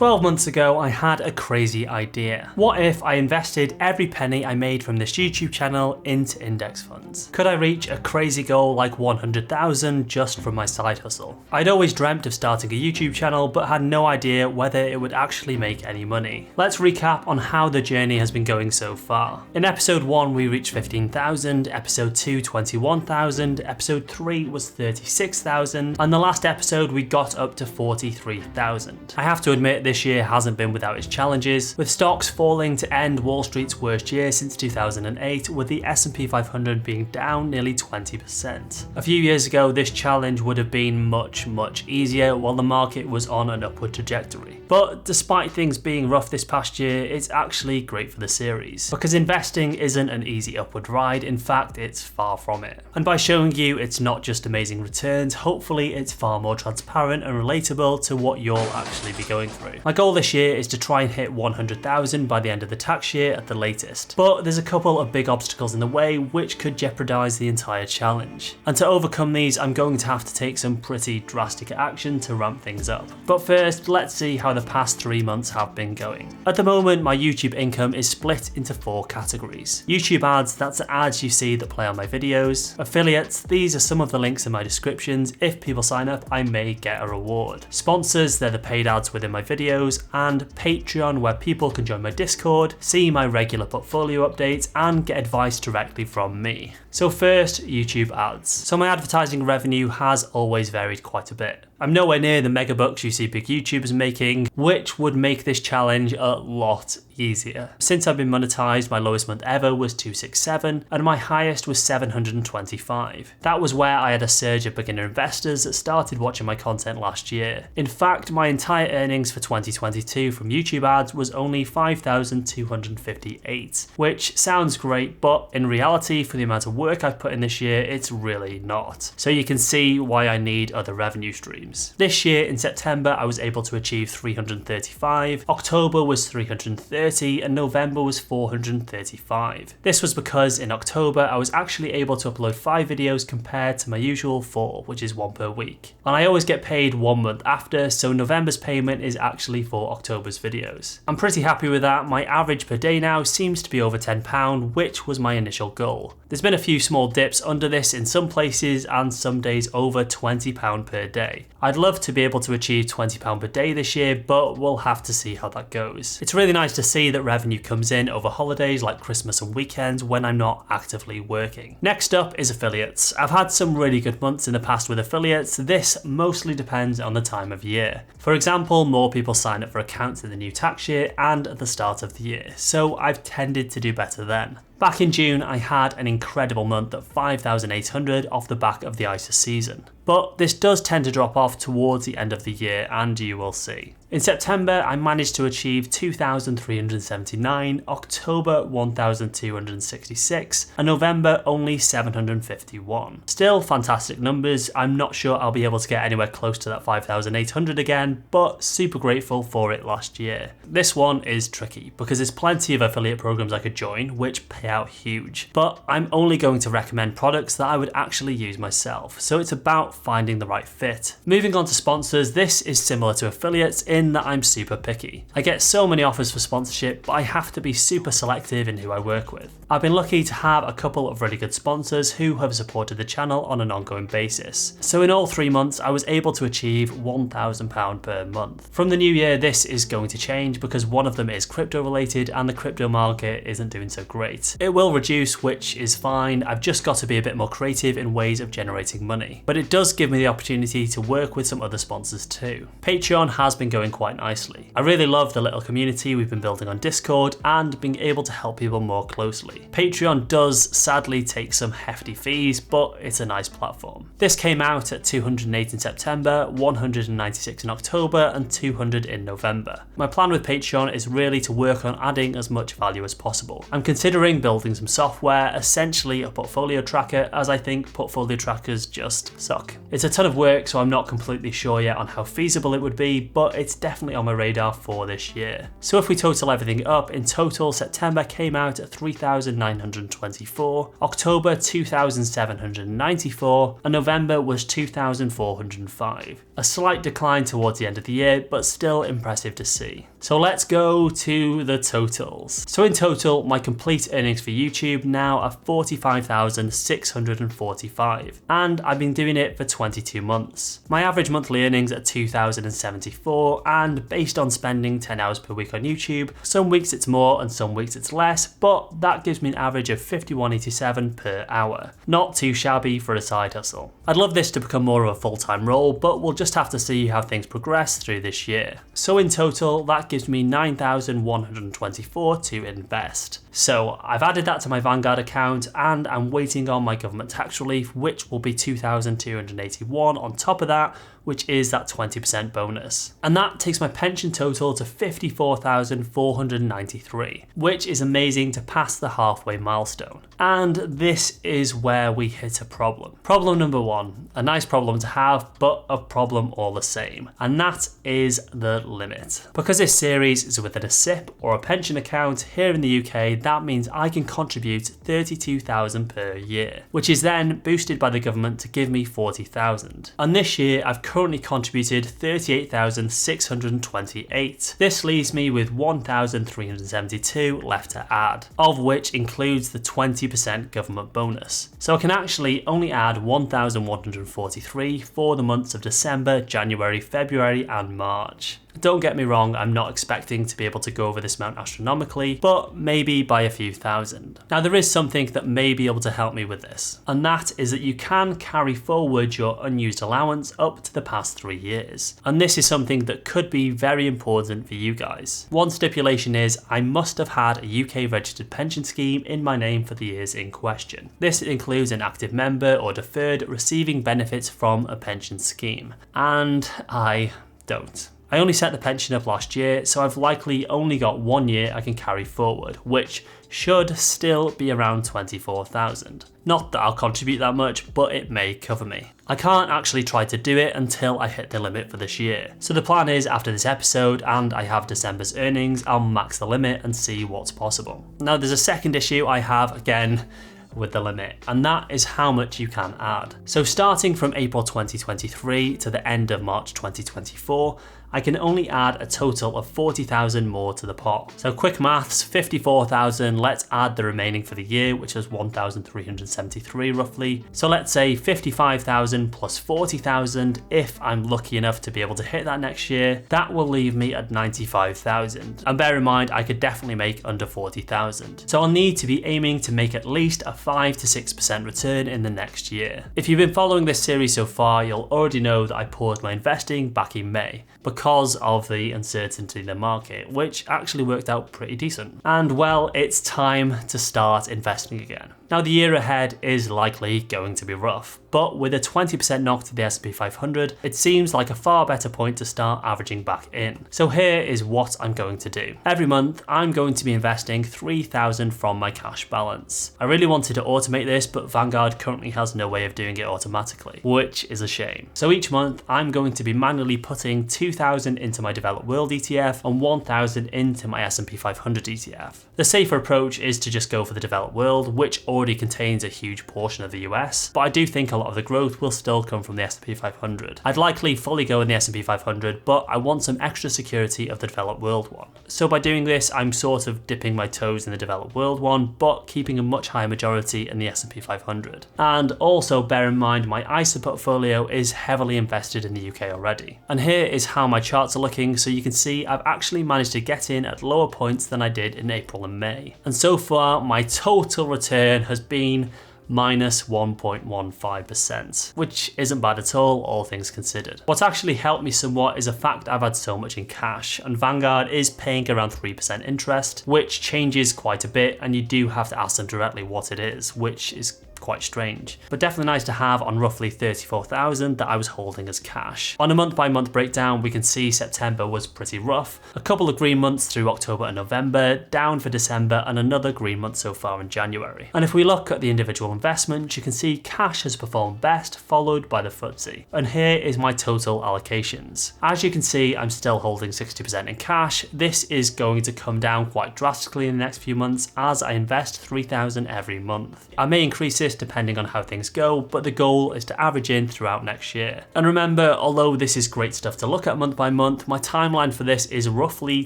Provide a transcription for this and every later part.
12 months ago, I had a crazy idea. What if I invested every penny I made from this YouTube channel into index funds? Could I reach a crazy goal like 100,000 just from my side hustle? I'd always dreamt of starting a YouTube channel, but had no idea whether it would actually make any money. Let's recap on how the journey has been going so far. In episode 1, we reached 15,000, episode 2, 21,000, episode 3 was 36,000, and the last episode we got up to 43,000. I have to admit, this year hasn't been without its challenges, with stocks falling to end Wall Street's worst year since 2008, with the S&P 500 being down nearly 20%. A few years ago, this challenge would have been much easier while the market was on an upward trajectory. But despite things being rough this past year, it's actually great for the series, because investing isn't an easy upward ride. In fact, it's far from it. And by showing you it's not just amazing returns, hopefully it's far more transparent and relatable to what you'll actually be going through. My goal this year is to try and hit 100,000 by the end of the tax year at the latest, but there's a couple of big obstacles in the way which could jeopardize the entire challenge. And to overcome these, I'm going to have to take some pretty drastic action to ramp things up. But first, let's see how the past 3 months have been going. At the moment, my YouTube income is split into 4 categories. YouTube ads, that's the ads you see that play on my videos. Affiliates, these are some of the links in my descriptions. If people sign up, I may get a reward. Sponsors, they're the paid ads within my videos. And Patreon, where people can join my Discord, see my regular portfolio updates, and get advice directly from me. So first, YouTube ads. So my advertising revenue has always varied quite a bit. I'm nowhere near the mega bucks you see big YouTubers making, which would make this challenge a lot easier. Since I've been monetized, my lowest month ever was 267 and my highest was 725. That was where I had a surge of beginner investors that started watching my content last year. In fact, my entire earnings for 2022 from YouTube ads was only 5,258, which sounds great, but in reality, for the amount of work I've put in this year, it's really not. So you can see why I need other revenue streams. This year in September, I was able to achieve 335, October was 330, and November was 435. This was because in October, I was actually able to upload 5 videos compared to my usual 4, which is 1 per week. And I always get paid 1 month after, so November's payment is actually for October's videos. I'm pretty happy with that. My average per day now seems to be over £10, which was my initial goal. There's been a few small dips under this in some places and some days over £20 per day. I'd love to be able to achieve £20 per day this year, but we'll have to see how that goes. It's really nice to see that revenue comes in over holidays like Christmas and weekends when I'm not actively working. Next up is affiliates. I've had some really good months in the past with affiliates. This mostly depends on the time of year. For example, more people sign up for accounts in the new tax year and at the start of the year, so I've tended to do better then. Back in June, I had an incredible month at 5,800 off the back of the ISA season. But this does tend to drop off towards the end of the year, and you will see. In September, I managed to achieve 2,379, October 1,266, and November only 751. Still fantastic numbers. I'm not sure I'll be able to get anywhere close to that 5,800 again, but super grateful for it last year. This one is tricky because there's plenty of affiliate programs I could join which pay out huge, but I'm only going to recommend products that I would actually use myself, so it's about finding the right fit. Moving on to sponsors, this is similar to affiliates in that I'm super picky. I get so many offers for sponsorship, but I have to be super selective in who I work with. I've been lucky to have a couple of really good sponsors who have supported the channel on an ongoing basis. So in all 3 months, I was able to achieve £1,000 per month. From the new year, this is going to change because one of them is crypto related and the crypto market isn't doing so great. It will reduce, which is fine. I've just got to be a bit more creative in ways of generating money. But it does give me the opportunity to work with some other sponsors too. Patreon has been going quite nicely. I really love the little community we've been building on Discord and being able to help people more closely. Patreon does sadly take some hefty fees, but it's a nice platform. This came out at 208 in September, 196 in October, and 200 in November. My plan with Patreon is really to work on adding as much value as possible. I'm considering building some software, essentially a portfolio tracker, as I think portfolio trackers just suck. It's a ton of work, so I'm not completely sure yet on how feasible it would be, but it's definitely on my radar for this year. So if we total everything up, in total September came out at 3,924, October 2,794, and November was 2,405. A slight decline towards the end of the year, but still impressive to see. So let's go to the totals. So in total, my complete earnings for YouTube now are 45,645, and I've been doing it for 22 months. My average monthly earnings are 2,074, and based on spending 10 hours per week on YouTube, some weeks it's more and some weeks it's less, but that gives me an average of 51.87 per hour. Not too shabby for a side hustle. I'd love this to become more of a full-time role, but we'll just have to see how things progress through this year. So in total, that gives me 9,124 to invest. So I've added that to my Vanguard account, and I'm waiting on my government tax relief, which will be 2,281 on top of that, which is that 20% bonus. And that takes my pension total to 54,493, which is amazing to pass the halfway milestone. And this is where we hit a problem. Problem number one, a nice problem to have, but a problem all the same. And that is the limit. Because this series is within a SIP or a pension account here in the UK, that means I can contribute 32,000 per year, which is then boosted by the government to give me 40,000. And this year I've currently contributed 38,628. This leaves me with 1,372 left to add, of which includes the 20% government bonus. So I can actually only add 1,143 for the months of December, January, February and March. Don't get me wrong, I'm not expecting to be able to go over this amount astronomically, but maybe by a few thousand. Now there is something that may be able to help me with this, and that is that you can carry forward your unused allowance up to the past 3 years. And this is something that could be very important for you guys. One stipulation is I must have had a UK registered pension scheme in my name for the years in question. This includes an active member or deferred receiving benefits from a pension scheme, and I don't. I only set the pension up last year, so I've likely only got 1 year I can carry forward, which should still be around 24,000. Not that I'll contribute that much, but it may cover me. I can't actually try to do it until I hit the limit for this year. So the plan is after this episode and I have December's earnings, I'll max the limit and see what's possible. Now there's a second issue I have again with the limit, and that is how much you can add. So starting from April 2023 to the end of March 2024, I can only add a total of 40,000 more to the pot. So quick maths, 54,000, let's add the remaining for the year, which is 1,373 roughly. So let's say 55,000 plus 40,000, if I'm lucky enough to be able to hit that next year, that will leave me at 95,000. And bear in mind, I could definitely make under 40,000. So I'll need to be aiming to make at least a 5 to 6% return in the next year. If you've been following this series so far, you'll already know that I paused my investing back in May because of the uncertainty in the market, which actually worked out pretty decent. And well, it's time to start investing again. Now the year ahead is likely going to be rough, but with a 20% knock to the S&P 500, it seems like a far better point to start averaging back in. So here is what I'm going to do. Every month, I'm going to be investing 3,000 from my cash balance. I really wanted to automate this, but Vanguard currently has no way of doing it automatically, which is a shame. So each month, I'm going to be manually putting 2,000 into my Developed World ETF and 1,000 into my S&P 500 ETF. The safer approach is to just go for the Developed World, which already contains a huge portion of the US, but I do think a lot of the growth will still come from the S&P 500. I'd likely fully go in the S&P 500, but I want some extra security of the Developed World one. So by doing this, I'm sort of dipping my toes in the Developed World one, but keeping a much higher majority in the S&P 500. And also bear in mind my ISA portfolio is heavily invested in the UK already. And here is how my charts are looking, so you can see I've actually managed to get in at lower points than I did in April and May. And so far, my total return has been minus 1.15%, which isn't bad at all things considered. What's actually helped me somewhat is the fact I've had so much in cash, and Vanguard is paying around 3% interest, which changes quite a bit, and you do have to ask them directly what it is, which is quite strange. But definitely nice to have on roughly 34,000 that I was holding as cash. On a month-by-month breakdown, we can see September was pretty rough. A couple of green months through October and November, down for December, and another green month so far in January. And if we look at the individual investments, you can see cash has performed best, followed by the FTSE. And here is my total allocations. As you can see, I'm still holding 60% in cash. This is going to come down quite drastically in the next few months as I invest 3,000 every month. I may increase this depending on how things go, but the goal is to average in throughout next year. And remember, although this is great stuff to look at month by month, my timeline for this is roughly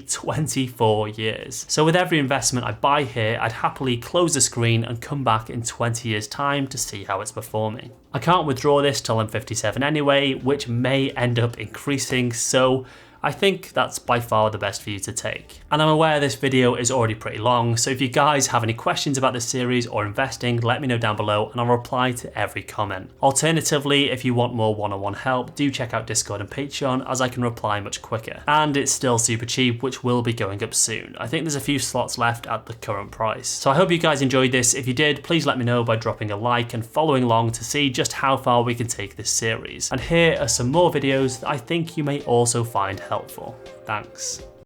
24 years. So with every investment I buy here, I'd happily close the screen and come back in 20 years time to see how it's performing. I can't withdraw this till I'm 57 anyway, which may end up increasing, so I think that's by far the best for you to take. And I'm aware this video is already pretty long, so if you guys have any questions about this series or investing, let me know down below and I'll reply to every comment. Alternatively, if you want more one-on-one help, do check out Discord and Patreon as I can reply much quicker. And it's still super cheap, which will be going up soon. I think there's a few slots left at the current price. So I hope you guys enjoyed this. If you did, please let me know by dropping a like and following along to see just how far we can take this series. And here are some more videos that I think you may also find helpful. Thanks.